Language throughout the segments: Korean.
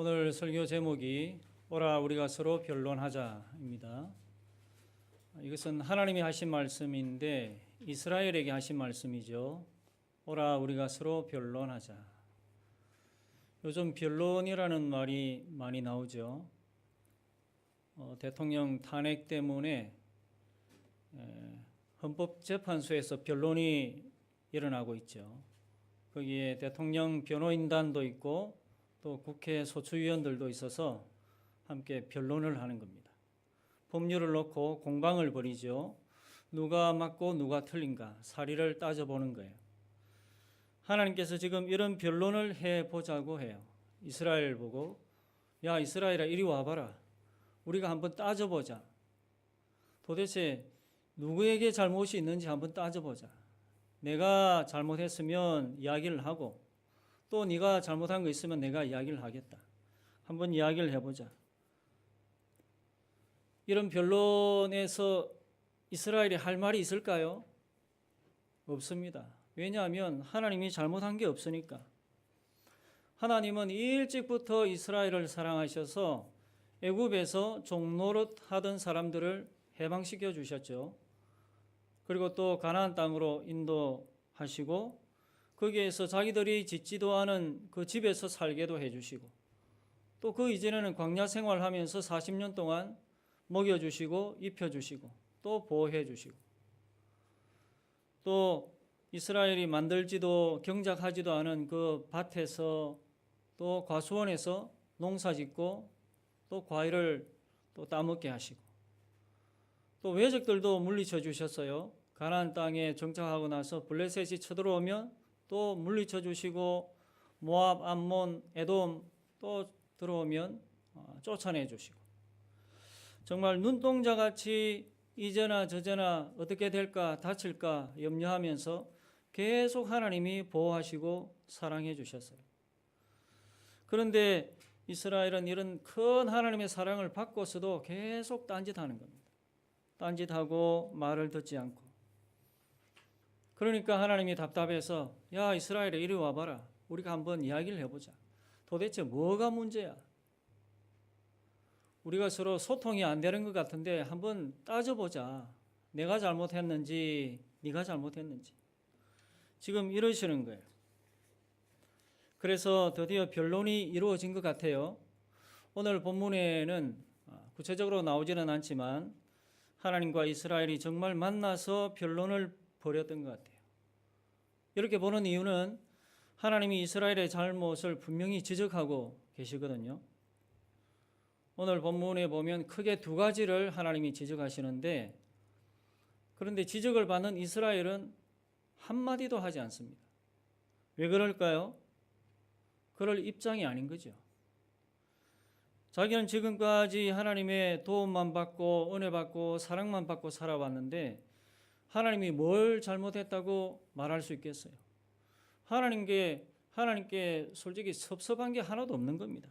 오늘 설교 제목이 오라 우리가 서로 변론하자입니다. 이것은 하나님이 하신 말씀인데 이스라엘에게 하신 말씀이죠. 오라 우리가 서로 변론하자. 요즘 변론이라는 말이 많이 나오죠. 대통령 탄핵 때문에 헌법재판소에서 변론이 일어나고 있죠. 거기에 대통령 변호인단도 있고 또 국회 소추위원들도 있어서 함께 변론을 하는 겁니다. 법률을 놓고 공방을 벌이죠. 누가 맞고 누가 틀린가 사리를 따져보는 거예요. 하나님께서 지금 이런 변론을 해보자고 해요. 이스라엘 보고 야 이스라엘아 이리 와봐라. 우리가 한번 따져보자. 도대체 누구에게 잘못이 있는지 한번 따져보자. 내가 잘못했으면 이야기를 하고 또 네가 잘못한 거 있으면 내가 이야기를 하겠다. 한번 이야기를 해보자. 이런 변론에서 이스라엘이 할 말이 있을까요? 없습니다. 왜냐하면 하나님이 잘못한 게 없으니까. 하나님은 일찍부터 이스라엘을 사랑하셔서 애굽에서 종노릇 하던 사람들을 해방시켜 주셨죠. 그리고 또 가나안 땅으로 인도하시고 거기에서 자기들이 짓지도 않은 그 집에서 살게도 해주시고 또 그 이전에는 광야 생활하면서 40년 동안 먹여주시고 입혀주시고 또 보호해주시고 또 이스라엘이 만들지도 경작하지도 않은 그 밭에서 또 과수원에서 농사짓고 또 과일을 또 따먹게 하시고 또 외적들도 물리쳐 주셨어요. 가나안 땅에 정착하고 나서 블레셋이 쳐들어오면 또 물리쳐 주시고 모압, 암몬, 에돔 또 들어오면 쫓아내 주시고 정말 눈동자같이 이제나 저제나 어떻게 될까 다칠까 염려하면서 계속 하나님이 보호하시고 사랑해 주셨어요. 그런데 이스라엘은 이런 큰 하나님의 사랑을 받고서도 계속 딴짓하는 겁니다. 딴짓하고 말을 듣지 않고 그러니까 하나님이 답답해서 야 이스라엘에 이리 와봐라. 우리가 한번 이야기를 해보자. 도대체 뭐가 문제야? 우리가 서로 소통이 안 되는 것 같은데 한번 따져보자. 내가 잘못했는지 네가 잘못했는지. 지금 이러시는 거예요. 그래서 드디어 변론이 이루어진 것 같아요. 오늘 본문에는 구체적으로 나오지는 않지만 하나님과 이스라엘이 정말 만나서 변론을 벌였던 것 같아요. 이렇게 보는 이유는 하나님이 이스라엘의 잘못을 분명히 지적하고 계시거든요. 오늘 본문에 보면 크게 두 가지를 하나님이 지적하시는데 그런데 지적을 받는 이스라엘은 한마디도 하지 않습니다. 왜 그럴까요? 그럴 입장이 아닌 거죠. 자기는 지금까지 하나님의 도움만 받고 은혜 받고 사랑만 받고 살아왔는데 하나님이 뭘 잘못했다고 말할 수 있겠어요? 하나님께 솔직히 섭섭한 게 하나도 없는 겁니다.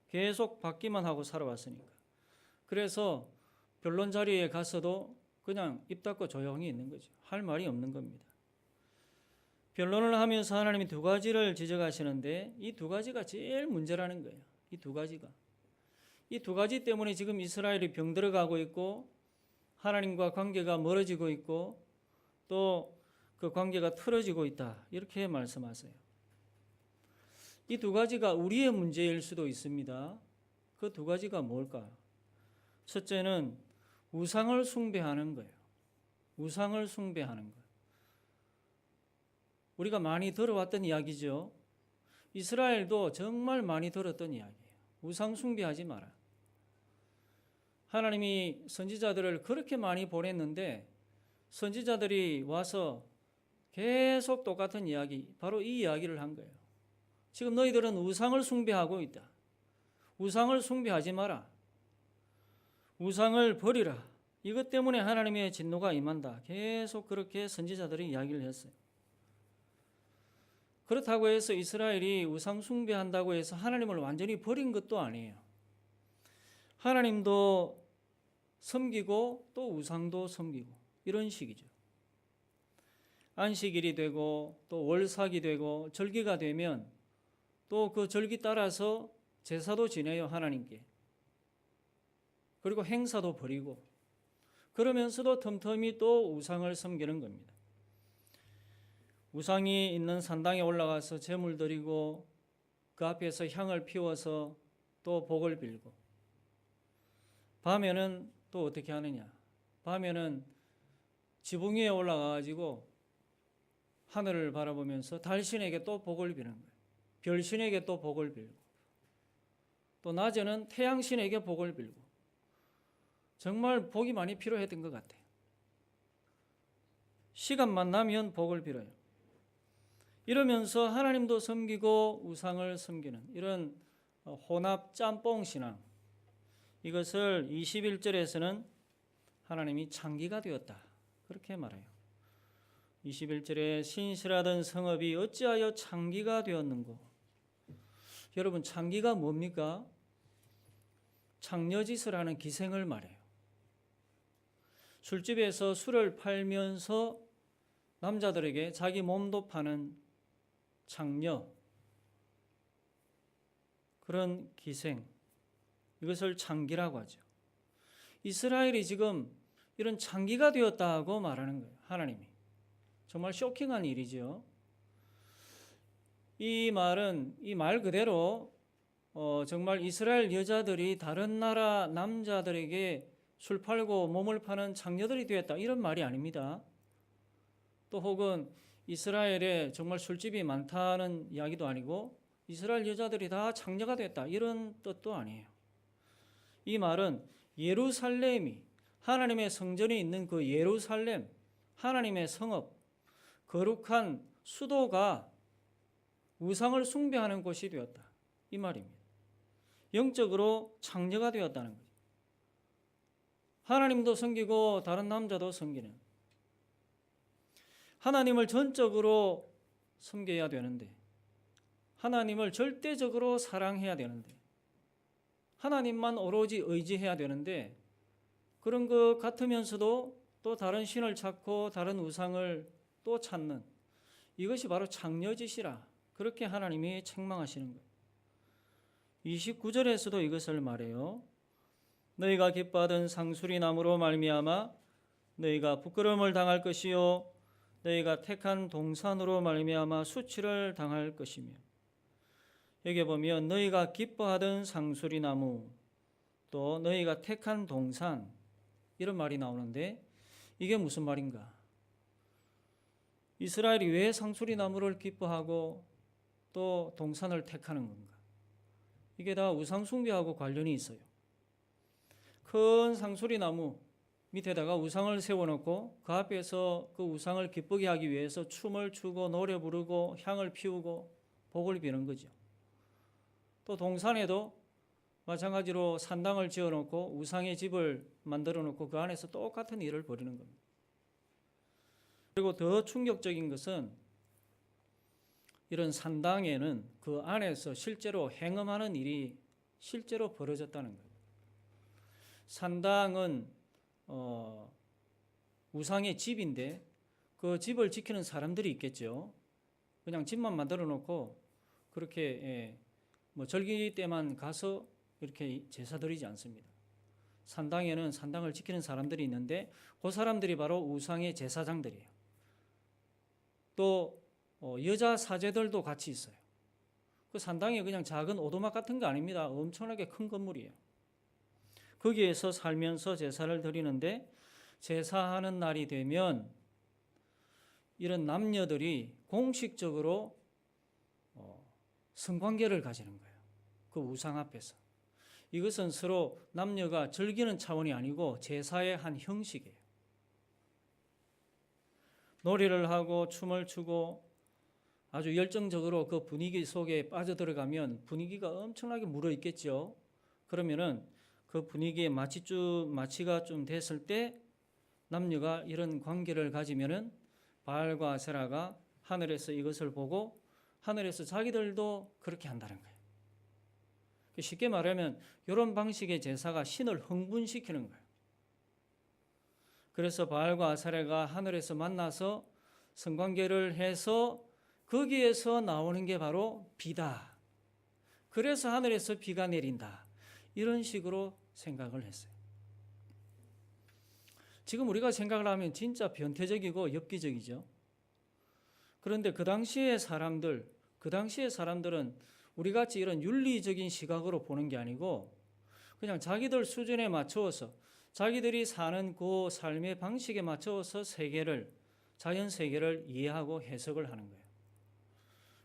계속 받기만 하고 살아왔으니까. 그래서 변론 자리에 가서도 그냥 입 닫고 조용히 있는 거죠. 할 말이 없는 겁니다. 변론을 하면서 하나님이 두 가지를 지적하시는데 이 두 가지가 제일 문제라는 거예요. 이 두 가지가. 이 두 가지 때문에 지금 이스라엘이 병들어가고 있고 하나님과 관계가 멀어지고 있고 또 그 관계가 틀어지고 있다. 이렇게 말씀하세요. 이 두 가지가 우리의 문제일 수도 있습니다. 그 두 가지가 뭘까? 첫째는 우상을 숭배하는 거예요. 우상을 숭배하는 것. 우리가 많이 들어왔던 이야기죠. 이스라엘도 정말 많이 들었던 이야기예요. 우상 숭배하지 마라. 하나님이 선지자들을 그렇게 많이 보냈는데 선지자들이 와서 계속 똑같은 이야기, 바로 이 이야기를 한 거예요. 지금 너희들은 우상을 숭배하고 있다. 우상을 숭배하지 마라. 우상을 버리라. 이것 때문에 하나님의 진노가 임한다. 계속 그렇게 선지자들이 이야기를 했어요. 그렇다고 해서 이스라엘이 우상 숭배한다고 해서 하나님을 완전히 버린 것도 아니에요. 하나님도 섬기고 또 우상도 섬기고 이런 식이죠. 안식일이 되고 또 월삭이 되고 절기가 되면 또 그 절기 따라서 제사도 지내요, 하나님께. 그리고 행사도 버리고, 그러면서도 틈틈이 또 우상을 섬기는 겁니다. 우상이 있는 산당에 올라가서 제물 드리고 그 앞에서 향을 피워서 또 복을 빌고, 밤에는 또 어떻게 하느냐? 밤에는 지붕 위에 올라가가지고 하늘을 바라보면서 달신에게 또 복을 비는 거예요. 별신에게 또 복을 빌고, 또 낮에는 태양신에게 복을 빌고, 정말 복이 많이 필요했던 것 같아요. 시간만 나면 복을 빌어요. 이러면서 하나님도 섬기고 우상을 섬기는 이런 혼합 짬뽕 신앙, 이것을 21절에서는 하나님이 창기가 되었다, 그렇게 말해요. 21절에 신실하던 성읍이 어찌하여 창기가 되었는고. 여러분, 창기가 뭡니까? 창녀짓을 하는 기생을 말해요. 술집에서 술을 팔면서 남자들에게 자기 몸도 파는 창녀, 그런 기생, 이것을 창기라고 하죠. 이스라엘이 지금 이런 창기가 되었다고 말하는 거예요, 하나님이. 정말 쇼킹한 일이죠. 이 말은, 이 말 그대로 정말 이스라엘 여자들이 다른 나라 남자들에게 술 팔고 몸을 파는 창녀들이 되었다, 이런 말이 아닙니다. 또 혹은 이스라엘에 정말 술집이 많다는 이야기도 아니고 이스라엘 여자들이 다 창녀가 됐다, 이런 뜻도 아니에요. 이 말은 예루살렘이, 하나님의 성전이 있는 그 예루살렘, 하나님의 성읍, 거룩한 수도가 우상을 숭배하는 곳이 되었다, 이 말입니다. 영적으로 창녀가 되었다는 거죠. 하나님도 섬기고 다른 남자도 섬기는, 하나님을 전적으로 섬겨야 되는데, 하나님을 절대적으로 사랑해야 되는데, 하나님만 오로지 의지해야 되는데, 그런 것 같으면서도 또 다른 신을 찾고 다른 우상을 또 찾는, 이것이 바로 창녀짓이라, 그렇게 하나님이 책망하시는 거예요. 29절에서도 이것을 말해요. 너희가 기뻐하던 상수리 나무로 말미암아 너희가 부끄러움을 당할 것이요 너희가 택한 동산으로 말미암아 수치를 당할 것이며. 여기 보면 너희가 기뻐하던 상수리 나무, 또 너희가 택한 동산, 이런 말이 나오는데 이게 무슨 말인가? 이스라엘이 왜 상수리 나무를 기뻐하고 또 동산을 택하는 건가? 이게 다 우상 숭배하고 관련이 있어요. 큰 상수리 나무 밑에다가 우상을 세워놓고 그 앞에서 그 우상을 기쁘게 하기 위해서 춤을 추고 노래 부르고 향을 피우고 복을 비는 거죠. 또 동산에도 마찬가지로 산당을 지어놓고 우상의 집을 만들어놓고 그 안에서 똑같은 일을 벌이는 겁니다. 그리고 더 충격적인 것은 이런 산당에는 그 안에서 실제로 행음하는 일이 실제로 벌어졌다는 거예요. 산당은 우상의 집인데 그 집을 지키는 사람들이 있겠죠. 그냥 집만 만들어 놓고 그렇게 뭐 절기 때만 가서 이렇게 제사 드리지 않습니다. 산당에는 산당을 지키는 사람들이 있는데 그 사람들이 바로 우상의 제사장들이에요. 또 여자 사제들도 같이 있어요. 그 산당이 그냥 작은 오두막 같은 거 아닙니다. 엄청나게 큰 건물이에요. 거기에서 살면서 제사를 드리는데 제사하는 날이 되면 이런 남녀들이 공식적으로 성관계를 가지는 거예요. 그 우상 앞에서. 이것은 서로 남녀가 즐기는 차원이 아니고 제사의 한 형식이에요. 놀이를 하고 춤을 추고 아주 열정적으로 그 분위기 속에 빠져들어가면 분위기가 엄청나게 물어있겠죠. 그러면은 그 분위기에 마취가 좀 됐을 때 남녀가 이런 관계를 가지면은 바알과 아세라가 하늘에서 이것을 보고 하늘에서 자기들도 그렇게 한다는 거예요. 쉽게 말하면 이런 방식의 제사가 신을 흥분시키는 거예요. 그래서 바알과 아세라가 하늘에서 만나서 성관계를 해서 거기에서 나오는 게 바로 비다. 그래서 하늘에서 비가 내린다. 이런 식으로 생각을 했어요. 지금 우리가 생각을 하면 진짜 변태적이고 엽기적이죠. 그런데 그 당시의 사람들은 우리같이 이런 윤리적인 시각으로 보는 게 아니고 그냥 자기들 수준에 맞춰서 자기들이 사는 그 삶의 방식에 맞춰서 자연 세계를 이해하고 해석을 하는 거예요.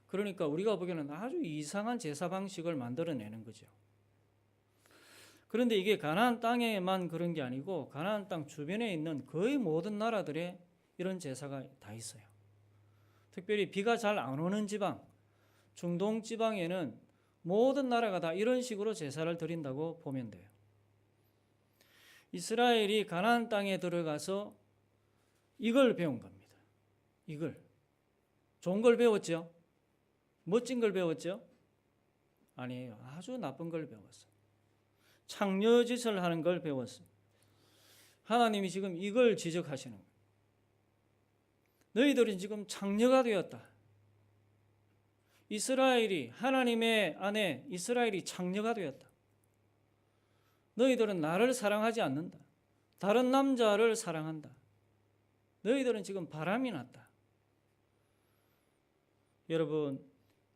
그러니까 우리가 보기에는 아주 이상한 제사 방식을 만들어내는 거죠. 그런데 이게 가나안 땅에만 그런 게 아니고 가나안 땅 주변에 있는 거의 모든 나라들에 이런 제사가 다 있어요. 특별히 비가 잘 안 오는 지방, 중동 지방에는 모든 나라가 다 이런 식으로 제사를 드린다고 보면 돼요. 이스라엘이 가나안 땅에 들어가서 이걸 배운 겁니다. 이걸. 좋은 걸 배웠죠? 멋진 걸 배웠죠? 아니에요. 아주 나쁜 걸 배웠어요. 창녀짓을 하는 걸 배웠어요. 하나님이 지금 이걸 지적하시는 거예요. 너희들은 지금 창녀가 되었다. 하나님의 아내 이스라엘이 창녀가 되었다. 너희들은 나를 사랑하지 않는다. 다른 남자를 사랑한다. 너희들은 지금 바람이 났다. 여러분,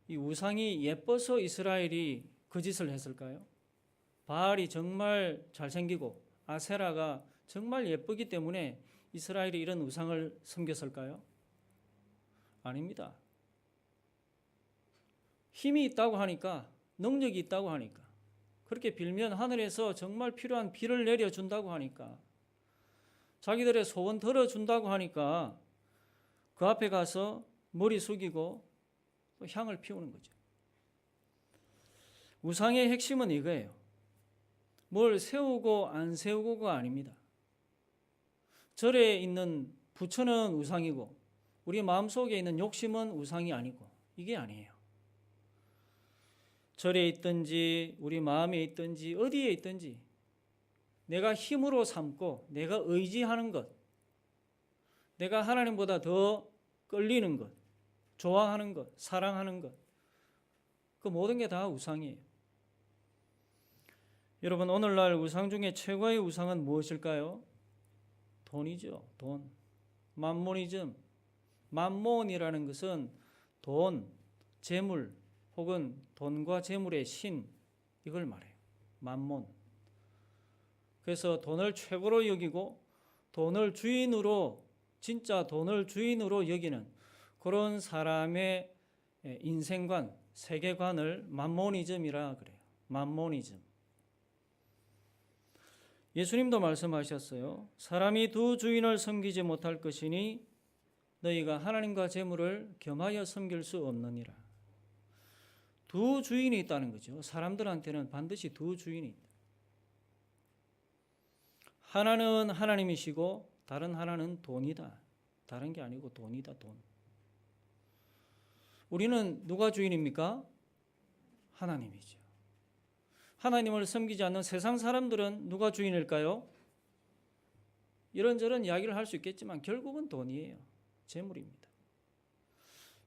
이 우상이 예뻐서 이스라엘이 그 짓을 했을까요? 바알이 정말 잘생기고 아세라가 정말 예쁘기 때문에 이스라엘이 이런 우상을 섬겼을까요? 아닙니다. 힘이 있다고 하니까, 능력이 있다고 하니까, 그렇게 빌면 하늘에서 정말 필요한 비를 내려준다고 하니까, 자기들의 소원 들어준다고 하니까 그 앞에 가서 머리 숙이고 또 향을 피우는 거죠. 우상의 핵심은 이거예요. 뭘 세우고 안 세우고가 아닙니다. 절에 있는 부처는 우상이고 우리 마음속에 있는 욕심은 우상이 아니고 이게 아니에요. 절에 있든지 우리 마음에 있든지 어디에 있든지 내가 힘으로 삼고 내가 의지하는 것, 내가 하나님보다 더 끌리는 것, 좋아하는 것, 사랑하는 것, 그 모든 게 다 우상이에요. 여러분, 오늘날 우상 중에 최고의 우상은 무엇일까요? 돈이죠. 돈. 만모니즘. 만몬이라는 것은 돈, 재물 혹은 돈과 재물의 신, 이걸 말해요. 만몬. 그래서 돈을 최고로 여기고 돈을 주인으로, 진짜 돈을 주인으로 여기는 그런 사람의 인생관, 세계관을 만모니즘이라 그래요. 만모니즘. 예수님도 말씀하셨어요. 사람이 두 주인을 섬기지 못할 것이니 너희가 하나님과 재물을 겸하여 섬길 수 없느니라. 두 주인이 있다는 거죠. 사람들한테는 반드시 두 주인이 있다. 하나는 하나님이시고 다른 하나는 돈이다. 다른 게 아니고 돈이다, 돈. 우리는 누가 주인입니까? 하나님이죠. 하나님을 섬기지 않는 세상 사람들은 누가 주인일까요? 이런저런 이야기를 할 수 있겠지만 결국은 돈이에요. 재물입니다.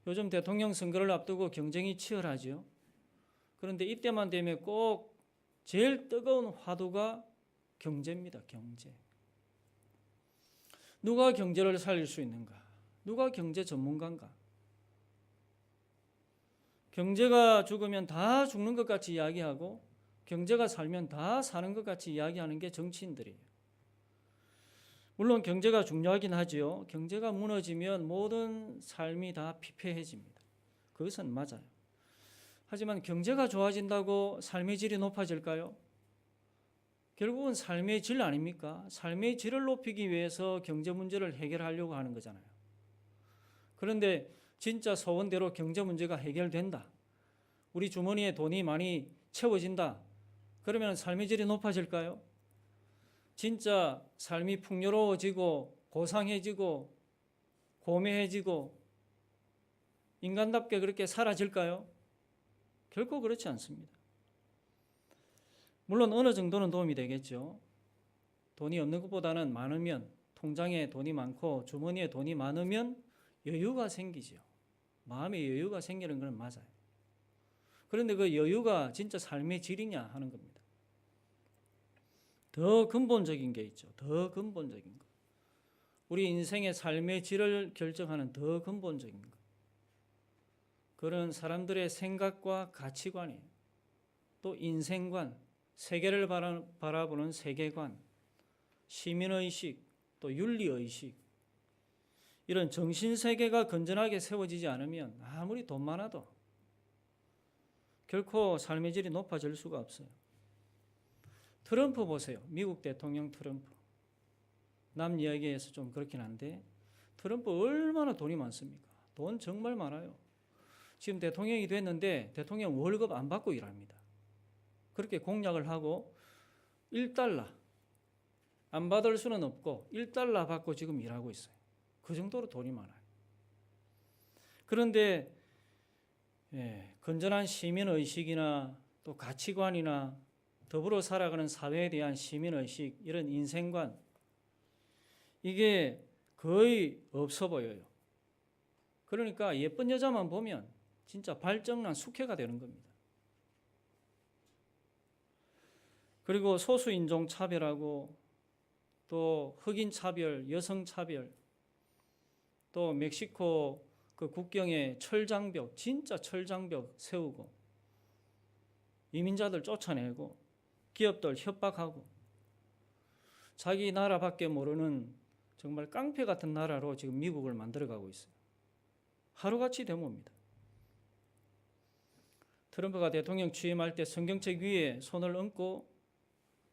요즘 대통령 선거를 앞두고 경쟁이 치열하죠. 그런데 이때만 되면 꼭 제일 뜨거운 화두가 경제입니다. 경제. 누가 경제를 살릴 수 있는가? 누가 경제 전문가인가? 경제가 죽으면 다 죽는 것 같이 이야기하고 경제가 살면 다 사는 것 같이 이야기하는 게 정치인들이에요. 물론 경제가 중요하긴 하지요. 경제가 무너지면 모든 삶이 다 피폐해집니다. 그것은 맞아요. 하지만 경제가 좋아진다고 삶의 질이 높아질까요? 결국은 삶의 질 아닙니까? 삶의 질을 높이기 위해서 경제 문제를 해결하려고 하는 거잖아요. 그런데 진짜 소원대로 경제 문제가 해결된다. 우리 주머니에 돈이 많이 채워진다. 그러면 삶의 질이 높아질까요? 진짜 삶이 풍요로워지고 고상해지고 고매해지고 인간답게 그렇게 사라질까요? 결코 그렇지 않습니다. 물론 어느 정도는 도움이 되겠죠. 돈이 없는 것보다는 많으면, 통장에 돈이 많고 주머니에 돈이 많으면 여유가 생기죠. 마음의 여유가 생기는 건 맞아요. 그런데 그 여유가 진짜 삶의 질이냐 하는 겁니다. 더 근본적인 게 있죠. 더 근본적인 거. 우리 인생의 삶의 질을 결정하는 더 근본적인 것. 그런 사람들의 생각과 가치관이에요. 또 인생관, 세계를 바라보는 세계관, 시민의식, 또 윤리의식, 이런 정신세계가 건전하게 세워지지 않으면 아무리 돈 많아도 결코 삶의 질이 높아질 수가 없어요. 트럼프 보세요. 미국 대통령 트럼프. 남 이야기에서 좀 그렇긴 한데 트럼프 얼마나 돈이 많습니까? 돈 정말 많아요. 지금 대통령이 됐는데 대통령 월급 안 받고 일합니다. 그렇게 공약을 하고 1달러 안 받을 수는 없고 1달러 받고 지금 일하고 있어요. 그 정도로 돈이 많아요. 그런데 건전한 시민의식이나 또 가치관이나 더불어 살아가는 사회에 대한 시민의식, 이런 인생관, 이게 거의 없어 보여요. 그러니까 예쁜 여자만 보면 진짜 발정난 숙회가 되는 겁니다. 그리고 소수인종 차별하고 또 흑인 차별, 여성 차별, 또 멕시코 그 국경에 철장벽, 진짜 철장벽 세우고 이민자들 쫓아내고 기업들 협박하고 자기 나라밖에 모르는 정말 깡패 같은 나라로 지금 미국을 만들어가고 있어요. 하루같이 데모입니다. 트럼프가 대통령 취임할 때 성경책 위에 손을 얹고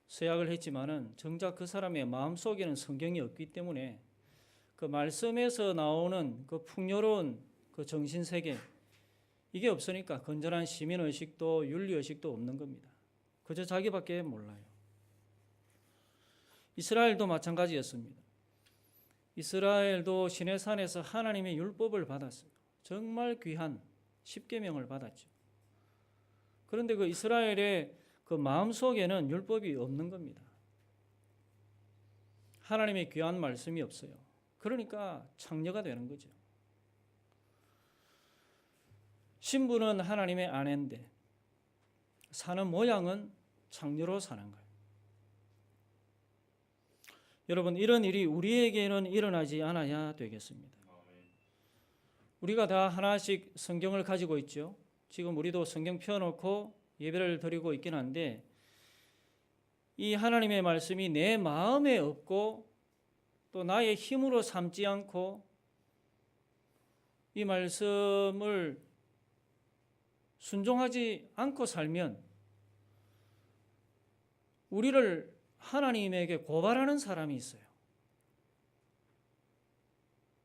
서약을 했지만은 정작 그 사람의 마음속에는 성경이 없기 때문에 그 말씀에서 나오는 그 풍요로운 그 정신세계, 이게 없으니까 건전한 시민의식도 윤리의식도 없는 겁니다. 그저 자기밖에 몰라요. 이스라엘도 마찬가지였습니다. 이스라엘도 시내산에서 하나님의 율법을 받았어요. 정말 귀한 십계명을 받았죠. 그런데 그 이스라엘의 그 마음속에는 율법이 없는 겁니다. 하나님의 귀한 말씀이 없어요. 그러니까 창녀가 되는 거죠. 신부는 하나님의 아내인데 사는 모양은 창녀로 사는 거예요. 여러분, 이런 일이 우리에게는 일어나지 않아야 되겠습니다. 우리가 다 하나씩 성경을 가지고 있죠. 지금 우리도 성경 펴놓고 예배를 드리고 있긴 한데 이 하나님의 말씀이 내 마음에 없고 또 나의 힘으로 삼지 않고 이 말씀을 순종하지 않고 살면 우리를 하나님에게 고발하는 사람이 있어요.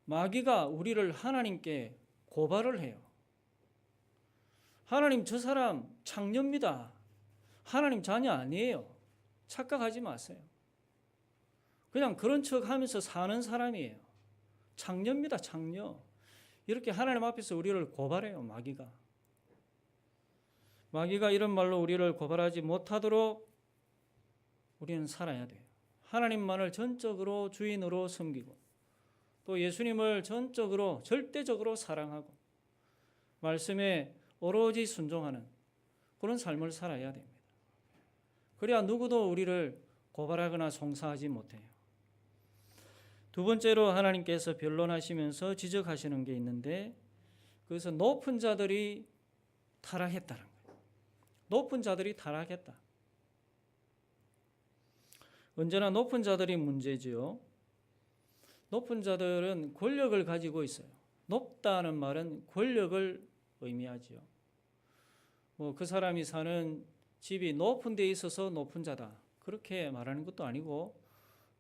마귀가 우리를 하나님께 고발을 해요. 하나님, 저 사람 창녀입니다. 하나님 자녀 아니에요. 착각하지 마세요. 그냥 그런 척하면서 사는 사람이에요. 창녀입니다. 창녀. 이렇게 하나님 앞에서 우리를 고발해요. 마귀가 이런 말로 우리를 고발하지 못하도록 우리는 살아야 돼요. 하나님만을 전적으로 주인으로 섬기고 또 예수님을 전적으로 절대적으로 사랑하고 말씀에 오로지 순종하는 그런 삶을 살아야 됩니다. 그래야 누구도 우리를 고발하거나 송사하지 못해요. 두 번째로 하나님께서 변론하시면서 지적하시는 게 있는데 그것은 높은 자들이 타락했다는 거예요. 높은 자들이 타락했다. 언제나 높은 자들이 문제지요. 높은 자들은 권력을 가지고 있어요. 높다는 말은 권력을 의미하지요. 그 사람이 사는 집이 높은 데 있어서 높은 자다, 그렇게 말하는 것도 아니고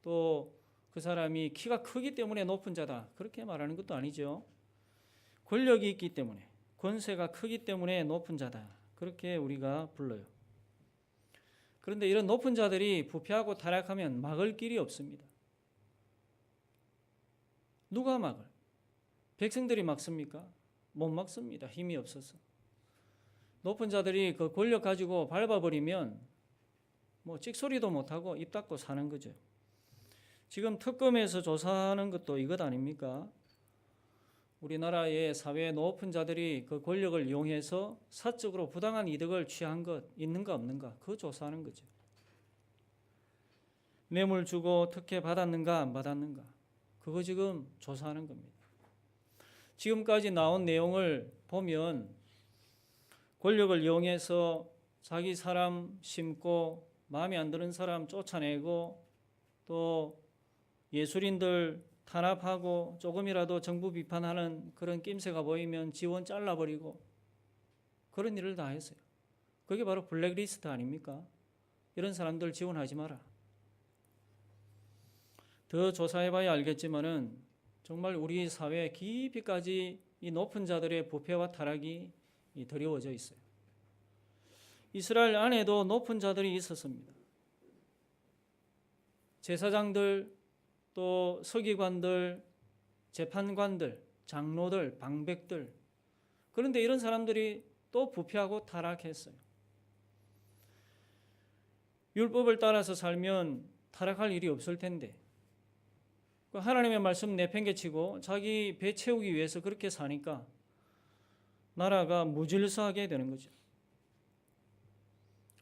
또 그 사람이 키가 크기 때문에 높은 자다, 그렇게 말하는 것도 아니죠. 권력이 있기 때문에, 권세가 크기 때문에 높은 자다, 그렇게 우리가 불러요. 그런데 이런 높은 자들이 부패하고 타락하면 막을 길이 없습니다. 누가 막을? 백성들이 막습니까? 못 막습니다. 힘이 없어서. 높은 자들이 그 권력 가지고 밟아버리면 찍소리도 못하고 입 닫고 사는 거죠. 지금 특검에서 조사하는 것도 이것 아닙니까? 우리나라의 사회의 높은 자들이 그 권력을 이용해서 사적으로 부당한 이득을 취한 것 있는가 없는가 그거 조사하는 거죠. 뇌물 주고 특혜 받았는가 안 받았는가 그거 지금 조사하는 겁니다. 지금까지 나온 내용을 보면 권력을 이용해서 자기 사람 심고 마음에 안 드는 사람 쫓아내고 또 예술인들 탄압하고 조금이라도 정부 비판하는 그런 낌새가 보이면 지원 잘라버리고 그런 일을 다 했어요. 그게 바로 블랙리스트 아닙니까? 이런 사람들 지원하지 마라. 더 조사해봐야 알겠지만은 정말 우리 사회 깊이까지 이 높은 자들의 부패와 타락이 드리워져 있어요. 이스라엘 안에도 높은 자들이 있었습니다. 제사장들, 또 서기관들, 재판관들, 장로들, 방백들. 그런데 이런 사람들이 또 부패하고 타락했어요. 율법을 따라서 살면 타락할 일이 없을 텐데 하나님의 말씀 내팽개치고 자기 배 채우기 위해서 그렇게 사니까 나라가 무질서하게 되는 거죠.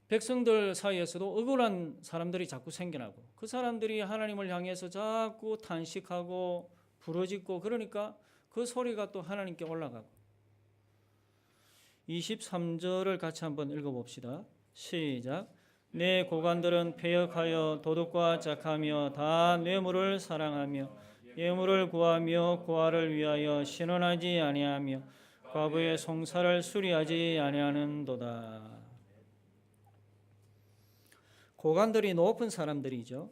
백성들 사이에서도 억울한 사람들이 자꾸 생겨나고 그 사람들이 하나님을 향해서 자꾸 탄식하고 부르짖고 그러니까 그 소리가 또 하나님께 올라가고 23절을 같이 한번 읽어봅시다. 시작. 내 고관들은 패역하여 도둑과 짝하며 다 뇌물을 사랑하며 예물을 구하며 고아를 위하여 신원하지 아니하며 과부의 송사를 수리하지 아니하는도다. 고관들이 높은 사람들이죠.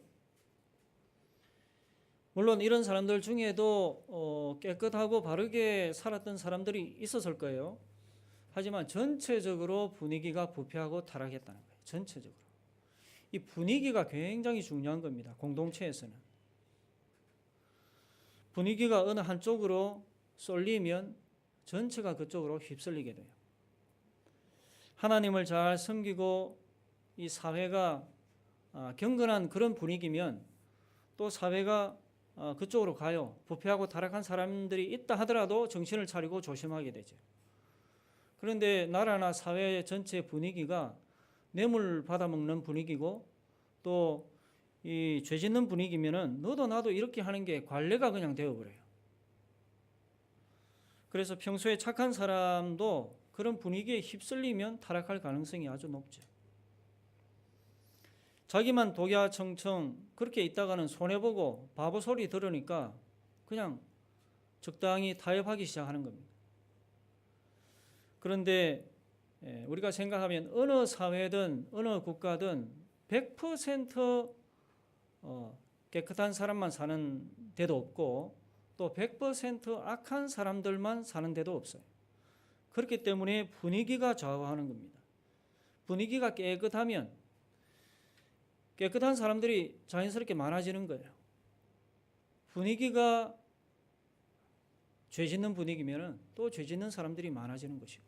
물론 이런 사람들 중에도 깨끗하고 바르게 살았던 사람들이 있었을 거예요. 하지만 전체적으로 분위기가 부패하고 타락했다는 거예요. 전체적으로. 이 분위기가 굉장히 중요한 겁니다. 공동체에서는. 분위기가 어느 한쪽으로 쏠리면 전체가 그쪽으로 휩쓸리게 돼요. 하나님을 잘 섬기고 이 사회가 경건한 그런 분위기면 또 사회가 그쪽으로 가요. 부패하고 타락한 사람들이 있다 하더라도 정신을 차리고 조심하게 되죠. 그런데 나라나 사회 전체 분위기가 뇌물 받아먹는 분위기고 또 이 죄 짓는 분위기면은 너도 나도 이렇게 하는 게 관례가 그냥 되어버려요. 그래서 평소에 착한 사람도 그런 분위기에 휩쓸리면 타락할 가능성이 아주 높죠. 자기만 독야청청 그렇게 있다가는 손해보고 바보 소리 들으니까 그냥 적당히 타협하기 시작하는 겁니다. 그런데 우리가 생각하면 어느 사회든 어느 국가든 100% 깨끗한 사람만 사는 데도 없고 또 100% 악한 사람들만 사는 데도 없어요. 그렇기 때문에 분위기가 좌우하는 겁니다. 분위기가 깨끗하면 깨끗한 사람들이 자연스럽게 많아지는 거예요. 분위기가 죄 짓는 분위기면 또 죄 짓는 사람들이 많아지는 것이고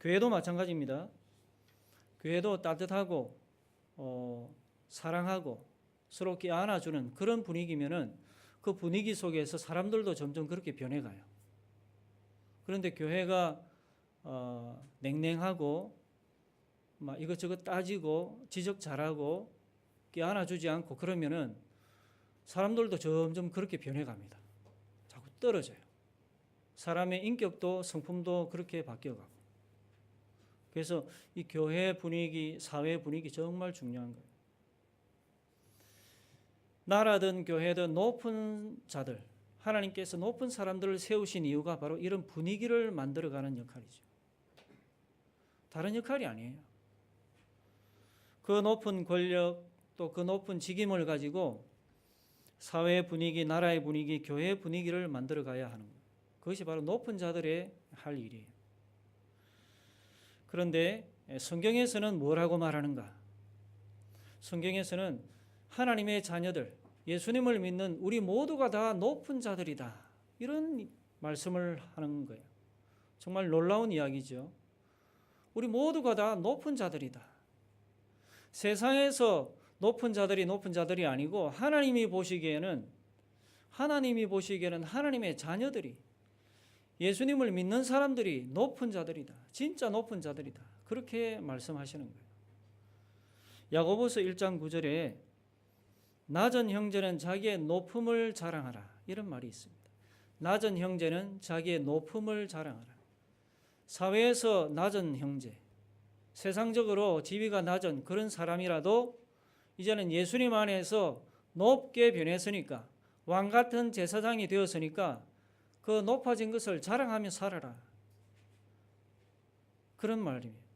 교회도 마찬가지입니다. 교회도 따뜻하고 사랑하고 서로 껴안아주는 그런 분위기면은 그 분위기 속에서 사람들도 점점 그렇게 변해가요. 그런데 교회가 냉랭하고 막 이것저것 따지고 지적 잘하고 껴안아주지 않고 그러면은 사람들도 점점 그렇게 변해갑니다. 자꾸 떨어져요. 사람의 인격도 성품도 그렇게 바뀌어가고. 그래서 이 교회 분위기, 사회 분위기 정말 중요한 거예요. 나라든 교회든 높은 자들, 하나님께서 높은 사람들을 세우신 이유가 바로 이런 분위기를 만들어가는 역할이죠. 다른 역할이 아니에요. 그 높은 권력 또 그 높은 직임을 가지고 사회 분위기, 나라의 분위기, 교회의 분위기를 만들어가야 하는 거예요. 그것이 바로 높은 자들의 할 일이에요. 그런데 성경에서는 뭐라고 말하는가? 성경에서는 하나님의 자녀들, 예수님을 믿는 우리 모두가 다 높은 자들이다. 이런 말씀을 하는 거예요. 정말 놀라운 이야기죠. 우리 모두가 다 높은 자들이다. 세상에서 높은 자들이 아니고 하나님이 보시기에는 하나님의 자녀들이 예수님을 믿는 사람들이 높은 자들이다. 진짜 높은 자들이다. 그렇게 말씀하시는 거예요. 야고보서 1장 9절에 낮은 형제는 자기의 높음을 자랑하라. 이런 말이 있습니다. 낮은 형제는 자기의 높음을 자랑하라. 사회에서 낮은 형제, 세상적으로 지위가 낮은 그런 사람이라도 이제는 예수님 안에서 높게 변했으니까, 왕 같은 제사장이 되었으니까 그 높아진 것을 자랑하며 살아라. 그런 말입니다.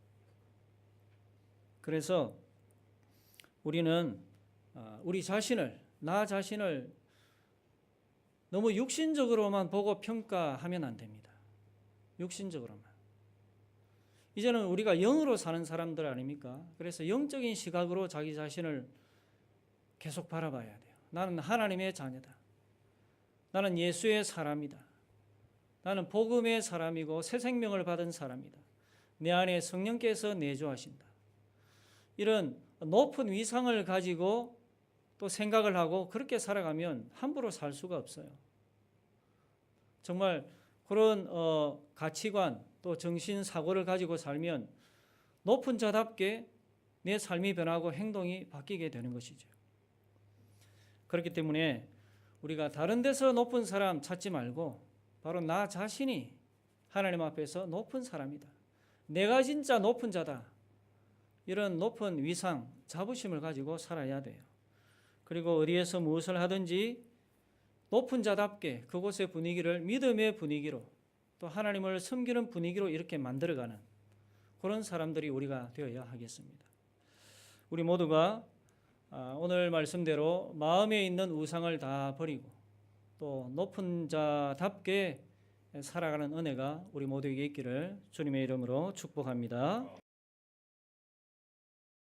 그래서 우리는 우리 자신을, 나 자신을 너무 육신적으로만 보고 평가하면 안 됩니다. 육신적으로만. 이제는 우리가 영으로 사는 사람들 아닙니까? 그래서 영적인 시각으로 자기 자신을 계속 바라봐야 돼요. 나는 하나님의 자녀다. 나는 예수의 사람이다. 나는 복음의 사람이고 새 생명을 받은 사람이다. 내 안에 성령께서 내주하신다. 이런 높은 위상을 가지고 또 생각을 하고 그렇게 살아가면 함부로 살 수가 없어요. 정말 그런 가치관 또 정신 사고를 가지고 살면 높은 자답게 내 삶이 변하고 행동이 바뀌게 되는 것이죠. 그렇기 때문에 우리가 다른 데서 높은 사람 찾지 말고 바로 나 자신이 하나님 앞에서 높은 사람이다. 내가 진짜 높은 자다. 이런 높은 위상, 자부심을 가지고 살아야 돼요. 그리고 어디에서 무엇을 하든지 높은 자답게 그곳의 분위기를 믿음의 분위기로 또 하나님을 섬기는 분위기로 이렇게 만들어가는 그런 사람들이 우리가 되어야 하겠습니다. 우리 모두가 오늘 말씀대로 마음에 있는 우상을 다 버리고 또 높은 자답게 살아가는 은혜가 우리 모두에게 있기를 주님의 이름으로 축복합니다.